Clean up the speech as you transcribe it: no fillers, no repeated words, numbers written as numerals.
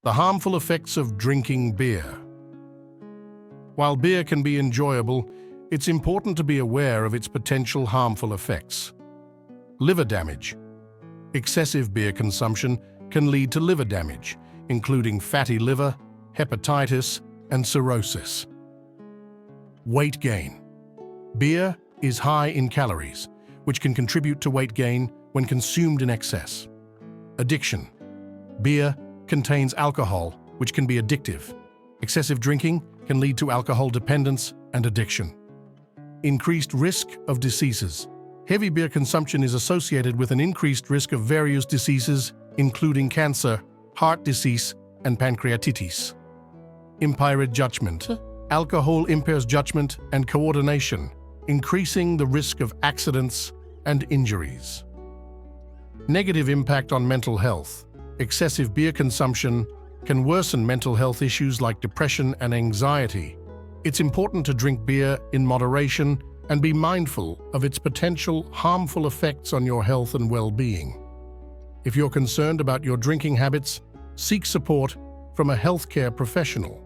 The harmful effects of drinking beer. While beer can be enjoyable, it's important to be aware of its potential harmful effects. Liver damage. Excessive beer consumption can lead to liver damage, including fatty liver, hepatitis, and cirrhosis. Weight gain. Beer is high in calories, which can contribute to weight gain when consumed in excess. Addiction. Beer contains alcohol, which can be addictive. Excessive drinking can lead to alcohol dependence and addiction. Increased risk of diseases. Heavy beer consumption is associated with an increased risk of various diseases, including cancer, heart disease, and pancreatitis. Impaired judgment. Alcohol impairs judgment and coordination, increasing the risk of accidents and injuries. Negative impact on mental health. Excessive beer consumption can worsen mental health issues like depression and anxiety. It's important to drink beer in moderation and be mindful of its potential harmful effects on your health and well-being. If you're concerned about your drinking habits, seek support from a healthcare professional.